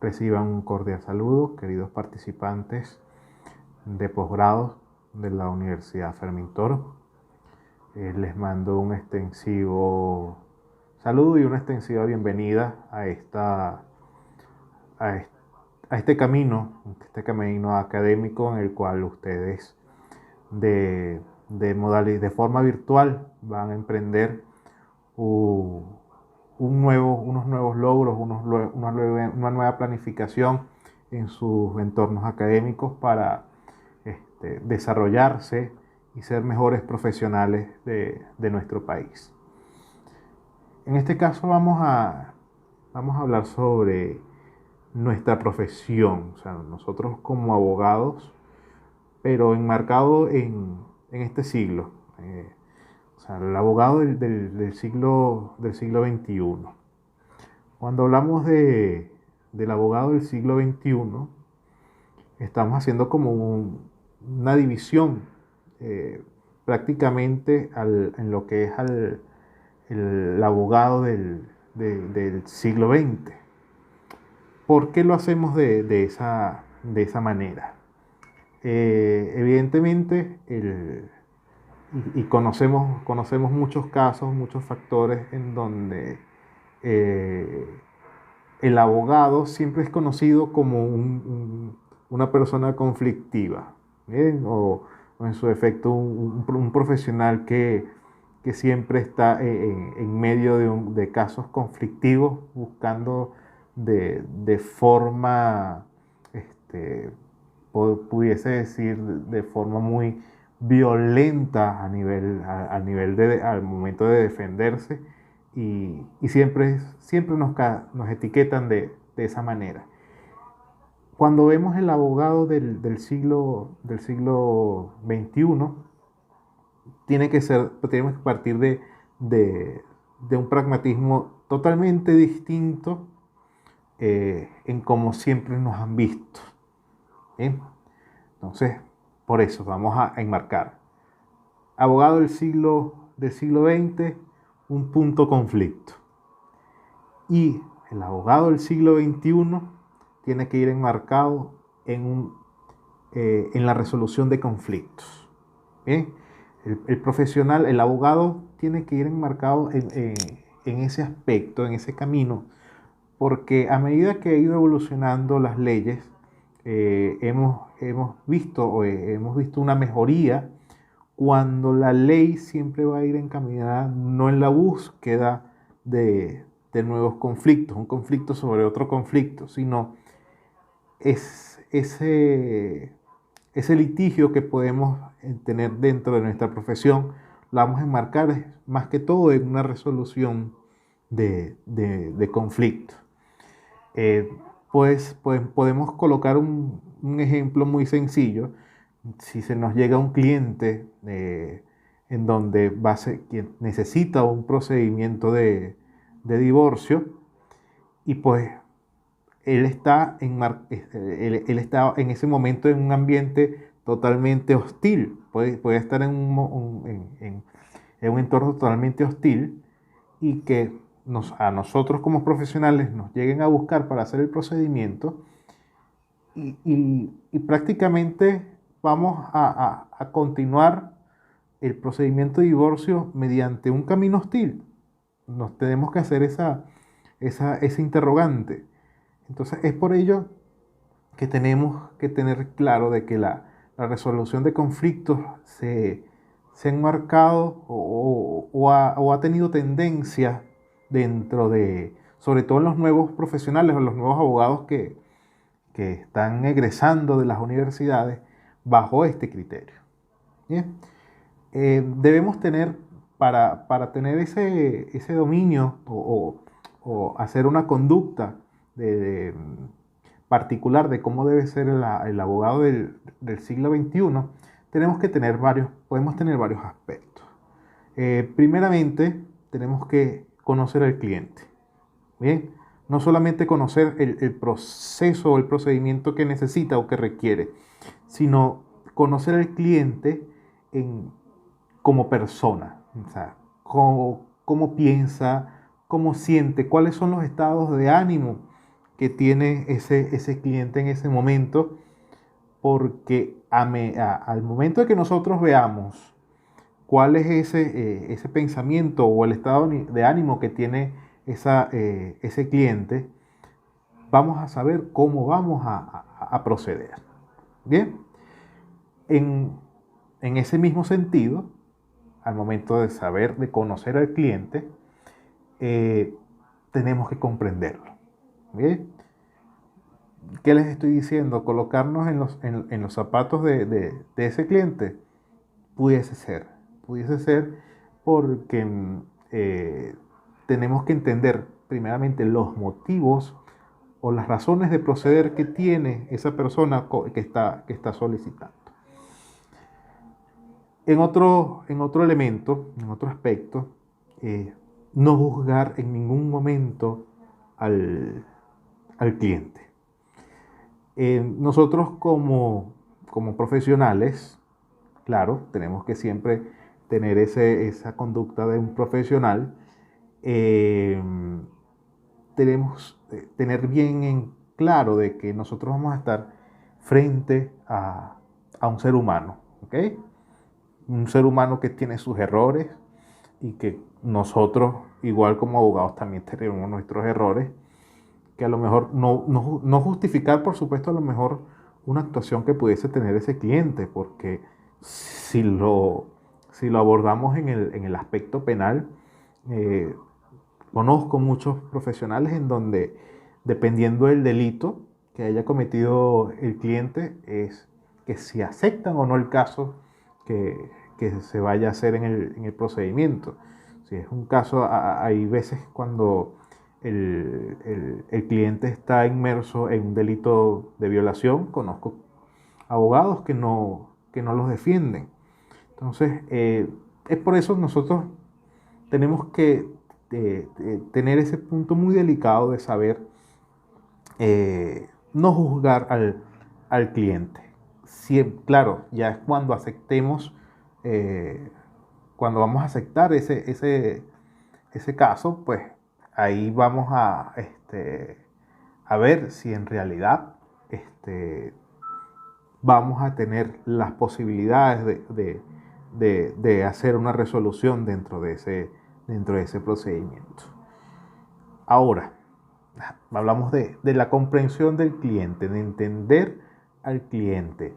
Reciban un cordial saludo, queridos participantes de posgrado de la Universidad Fermín Toro. Les mando un extensivo saludo y una extensiva bienvenida a, est- a este camino académico en el cual ustedes de forma virtual van a emprender u- unos nuevos logros, una nueva planificación en sus entornos académicos para desarrollarse y ser mejores profesionales de nuestro país. En este caso vamos a hablar sobre nuestra profesión, o sea, nosotros como abogados, pero enmarcado en este siglo. O sea, el abogado del siglo XXI. Cuando hablamos del abogado del siglo XXI, estamos haciendo como una división prácticamente en lo que es el abogado del siglo XX. ¿Por qué lo hacemos de esa manera? Evidentemente, y conocemos muchos casos, muchos factores en donde eh, el abogado siempre es conocido como una persona conflictiva, ¿bien? O en su efecto un profesional que siempre está en medio de casos conflictivos, buscando de forma, pudiese decir, de forma muy violenta al nivel al momento de defenderse y siempre nos etiquetan de esa manera. Cuando vemos el abogado del siglo XXI, tenemos que partir de un pragmatismo totalmente distinto en cómo siempre nos han visto. ¿Bien? Entonces, por eso vamos a enmarcar. Abogado del siglo XX, un punto conflicto. Y el abogado del siglo XXI tiene que ir enmarcado en la resolución de conflictos. ¿Bien? El profesional, el abogado, tiene que ir enmarcado en ese aspecto, en ese camino, porque a medida que ha ido evolucionando las leyes, hemos visto una mejoría cuando la ley siempre va a ir encaminada no en la búsqueda de nuevos conflictos, un conflicto sobre otro conflicto, sino es ese litigio que podemos tener dentro de nuestra profesión, lo vamos a enmarcar más que todo en una resolución de conflictos. Eh, pues podemos colocar un ejemplo muy sencillo. Si se nos llega un cliente en donde quien necesita un procedimiento de divorcio y pues él está en ese momento en un ambiente totalmente hostil, puede estar en un entorno totalmente hostil y que a nosotros como profesionales nos lleguen a buscar para hacer el procedimiento y prácticamente vamos a continuar el procedimiento de divorcio mediante un camino hostil. Nos tenemos que hacer ese interrogante. Entonces es por ello que tenemos que tener claro de que la resolución de conflictos se ha enmarcado o ha tenido tendencia sobre todo en los nuevos profesionales o los nuevos abogados que están egresando de las universidades bajo este criterio. ¿Bien? Debemos tener, para tener ese dominio o hacer una conducta particular de cómo debe ser el abogado del siglo XXI, podemos tener varios aspectos. Primeramente, tenemos que conocer al cliente. Bien, no solamente conocer el proceso o el procedimiento que necesita o que requiere, sino conocer al cliente como persona, o sea, cómo piensa, cómo siente, cuáles son los estados de ánimo que tiene ese cliente en ese momento, porque al momento de que nosotros veamos cuál es ese pensamiento o el estado de ánimo que tiene ese cliente, vamos a saber cómo vamos a proceder. Bien, en, en ese mismo sentido, al momento de saber, de conocer al cliente, tenemos que comprenderlo. ¿Bien? ¿Qué les estoy diciendo? Colocarnos en los zapatos de ese cliente. Pudiese ser porque tenemos que entender primeramente los motivos o las razones de proceder que tiene esa persona que está solicitando. En otro elemento, en otro aspecto, no juzgar en ningún momento al cliente. Nosotros como profesionales, claro, tenemos que siempre tener esa conducta de un profesional. Tenemos tener bien en claro de que nosotros vamos a estar frente a un ser humano, ¿ok? Un ser humano que tiene sus errores y que nosotros, igual como abogados, también tenemos nuestros errores, que a lo mejor no justificar, por supuesto, a lo mejor una actuación que pudiese tener ese cliente, porque si lo abordamos en el aspecto penal, eh, conozco muchos profesionales en donde, dependiendo del delito que haya cometido el cliente, es que si aceptan o no el caso que se vaya a hacer en el procedimiento. Si es un caso, hay veces cuando el cliente está inmerso en un delito de violación, conozco abogados que no los defienden. Entonces, es por eso nosotros tenemos que tener ese punto muy delicado de saber no juzgar al cliente. Claro, ya es cuando aceptemos, cuando vamos a aceptar ese caso, pues ahí vamos a ver si en realidad vamos a tener las posibilidades de hacer una resolución dentro de ese procedimiento. Ahora, hablamos de la comprensión del cliente, de entender al cliente,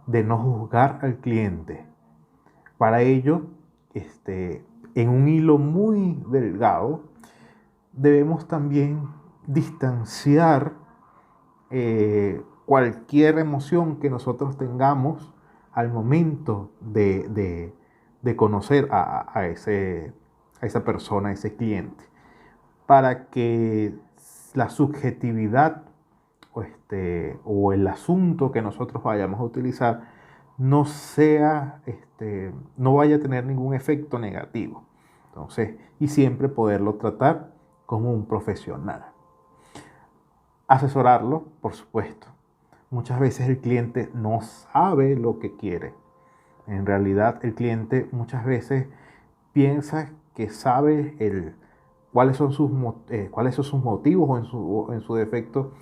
de no juzgar al cliente. Para ello, en un hilo muy delgado, debemos también distanciar cualquier emoción que nosotros tengamos al momento de conocer a esa persona, a ese cliente, para que la subjetividad o el asunto que nosotros vayamos a utilizar no no vaya a tener ningún efecto negativo. Entonces, y siempre poderlo tratar como un profesional. Asesorarlo, por supuesto. Muchas veces el cliente no sabe lo que quiere. En realidad, el cliente muchas veces piensa que sabe cuáles son sus motivos o en su defecto,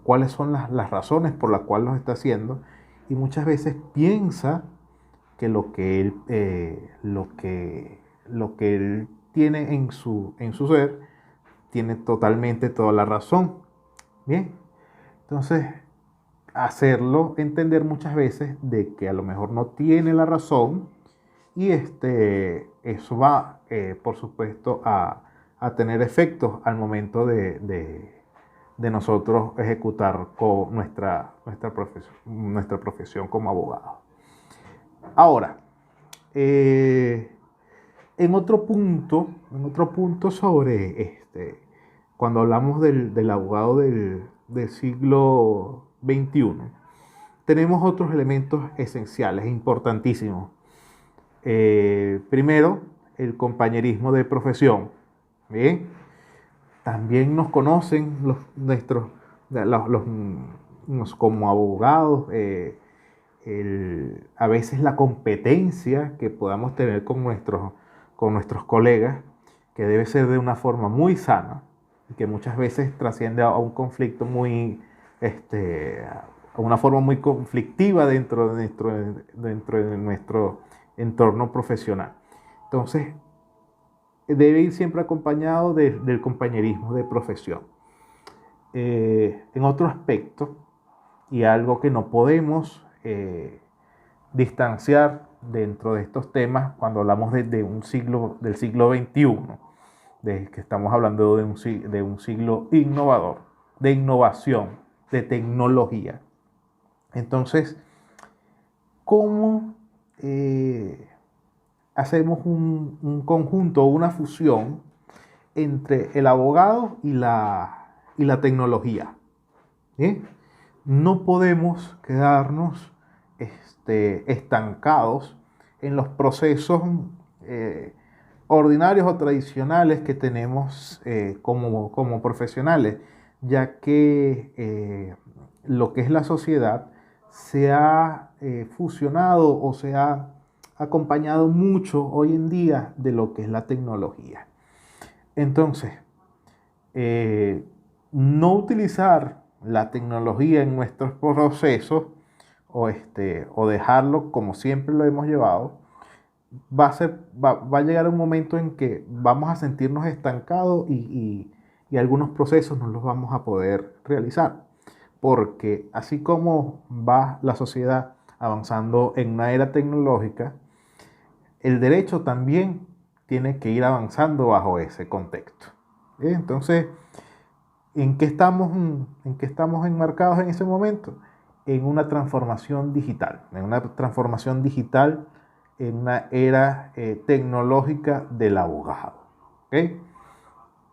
cuáles son las razones por las cuales los está haciendo, y muchas veces piensa que lo que él tiene en su ser tiene totalmente toda la razón. Bien, entonces hacerlo entender muchas veces de que a lo mejor no tiene la razón, y eso va, por supuesto, a tener efectos al momento de nosotros ejecutar con nuestra profesión como abogado. Ahora, en otro punto sobre cuando hablamos del abogado del siglo XXI, tenemos otros elementos esenciales, importantísimos. Primero, el compañerismo de profesión. ¿Bien? También nos conocen como abogados, a veces la competencia que podamos tener con nuestros colegas, que debe ser de una forma muy sana, y que muchas veces trasciende a un conflicto a una forma muy conflictiva dentro de nuestro entorno profesional. Entonces, debe ir siempre acompañado del compañerismo de profesión. En otro aspecto, y algo que no podemos distanciar dentro de estos temas cuando hablamos del siglo XXI, de que estamos hablando de un siglo innovador, de innovación, de tecnología. Entonces, ¿cómo hacemos un conjunto, una fusión entre el abogado y la tecnología? ¿Sí? No podemos quedarnos estancados en los procesos eh, ordinarios o tradicionales que tenemos como profesionales, ya que lo que es la sociedad se ha fusionado o se ha acompañado mucho hoy en día de lo que es la tecnología. Entonces, no utilizar la tecnología en nuestros procesos o dejarlo como siempre lo hemos llevado, va a llegar un momento en que vamos a sentirnos estancados y algunos procesos no los vamos a poder realizar. Porque así como va la sociedad avanzando en una era tecnológica, el derecho también tiene que ir avanzando bajo ese contexto. Entonces, ¿en qué estamos enmarcados en ese momento? En una transformación digital, en una era tecnológica del abogado. ¿Okay?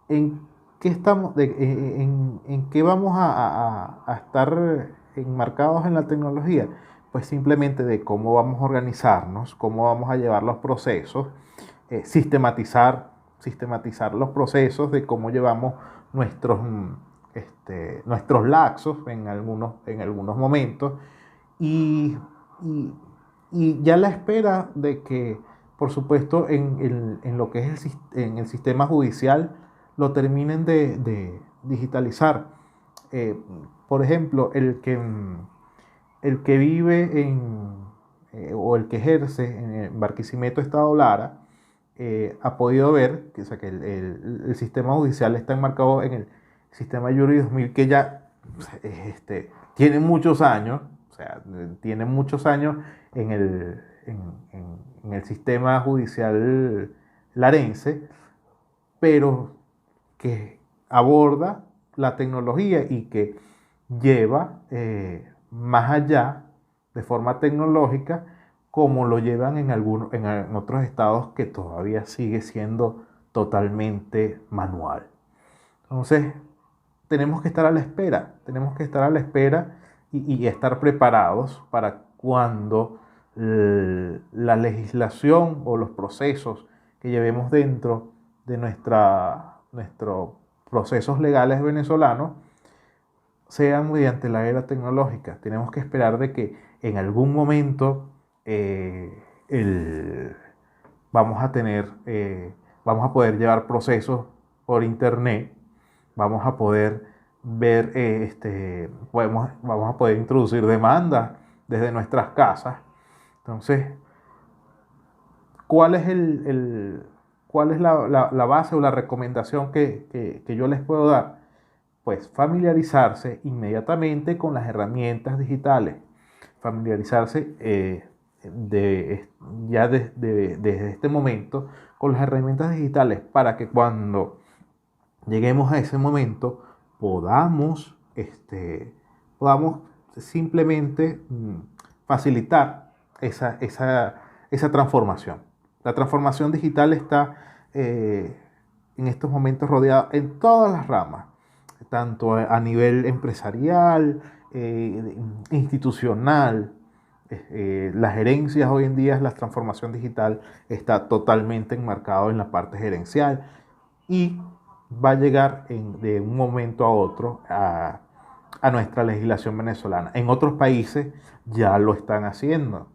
¿En qué en qué vamos a estar enmarcados en la tecnología? Pues simplemente de cómo vamos a organizarnos, cómo vamos a llevar los procesos, sistematizar los procesos de cómo llevamos nuestros laxos en algunos momentos y, y- y ya la espera de que, por supuesto, en lo que es en el sistema judicial lo terminen de digitalizar. Eh, por ejemplo, el que vive o el que ejerce en Barquisimeto, Estado Lara, ha podido ver que, o sea, que el sistema judicial está enmarcado en el sistema Yuri 2000, que ya tiene muchos años, o sea, tiene muchos años en el sistema judicial larense, pero que aborda la tecnología y que lleva más allá de forma tecnológica como lo llevan en otros estados que todavía sigue siendo totalmente manual. Entonces, tenemos que estar a la espera y estar preparados para cuando la legislación o los procesos que llevemos dentro de nuestros procesos legales venezolanos sean mediante la era tecnológica. Tenemos que esperar de que en algún momento el, vamos a vamos a poder llevar procesos por internet, vamos a poder ver, vamos a poder introducir demandas desde nuestras casas. Entonces, ¿cuál es cuál es la base o la recomendación que yo les puedo dar? Pues familiarizarse inmediatamente con las herramientas digitales, familiarizarse de, ya desde este momento con las herramientas digitales para que cuando lleguemos a ese momento podamos, podamos simplemente facilitar esa transformación. La transformación digital está en estos momentos rodeada en todas las ramas, tanto a nivel empresarial, institucional. Las gerencias hoy en día, la transformación digital está totalmente enmarcado en la parte gerencial y va a llegar de un momento a otro a nuestra legislación venezolana. En otros países ya lo están haciendo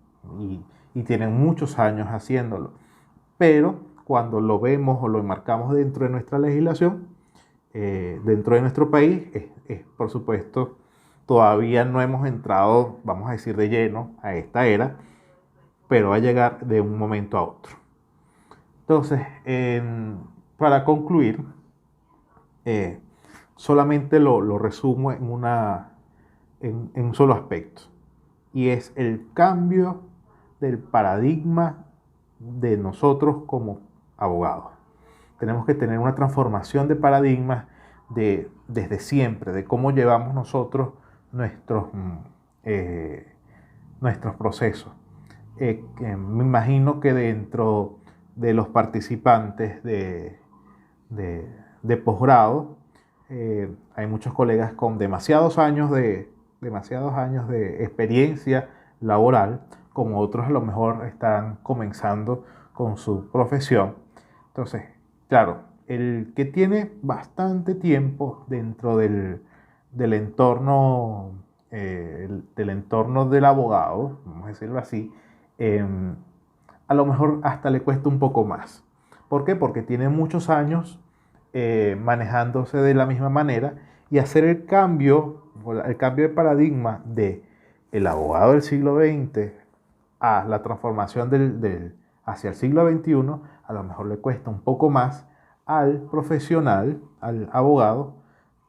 y tienen muchos años haciéndolo, pero cuando lo vemos o lo enmarcamos dentro de nuestra legislación, dentro de nuestro país. Por supuesto, todavía no hemos entrado, vamos a decir, de lleno a esta era, pero va a llegar de un momento a otro. Entonces, para concluir, eh, solamente lo resumo en un solo aspecto, y es el cambio del paradigma de nosotros como abogados. Tenemos que tener una transformación de paradigmas desde siempre, de cómo llevamos nosotros nuestros, nuestros procesos. Me imagino que dentro de los participantes de posgrado hay muchos colegas con demasiados años de experiencia laboral, como otros a lo mejor están comenzando con su profesión. Entonces, claro, el que tiene bastante tiempo dentro del entorno, del entorno del abogado, vamos a decirlo así, eh, a lo mejor hasta le cuesta un poco más. ¿Por qué? Porque tiene muchos años manejándose de la misma manera, y hacer el cambio de paradigma de el abogado del siglo XX a la transformación hacia el siglo XXI, a lo mejor le cuesta un poco más al profesional, al abogado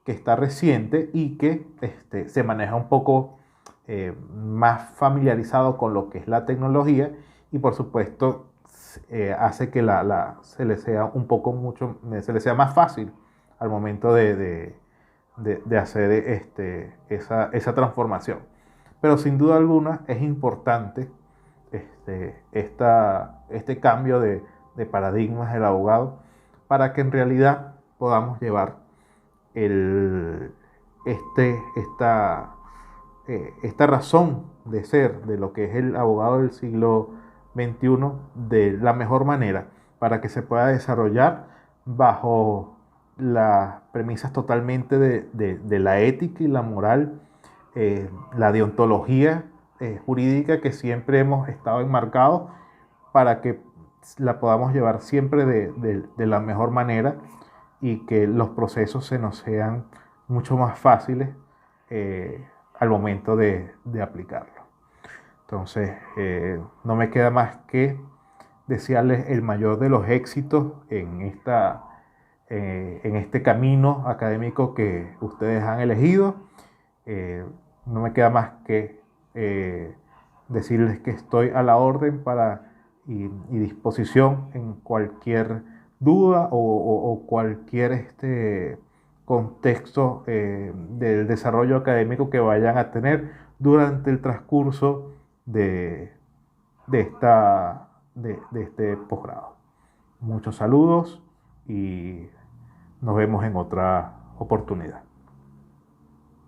que está reciente y que se maneja un poco más familiarizado con lo que es la tecnología, y por supuesto hace que se le sea un poco se le sea más fácil al momento de hacer esa transformación. Pero sin duda alguna es importante este cambio de paradigmas del abogado, para que en realidad podamos llevar el, este, esta, esta razón de ser de lo que es el abogado del siglo XXI de la mejor manera, para que se pueda desarrollar bajo las premisas totalmente de la ética y la moral, la deontología jurídica que siempre hemos estado enmarcados, para que la podamos llevar siempre de la mejor manera, y que los procesos se nos sean mucho más fáciles al momento de aplicarlo. Entonces, no me queda más que desearles el mayor de los éxitos en este camino académico que ustedes han elegido. No me queda más que decirles que estoy a la orden y disposición en cualquier duda o cualquier contexto del desarrollo académico que vayan a tener durante el transcurso de, de este posgrado. Muchos saludos y nos vemos en otra oportunidad.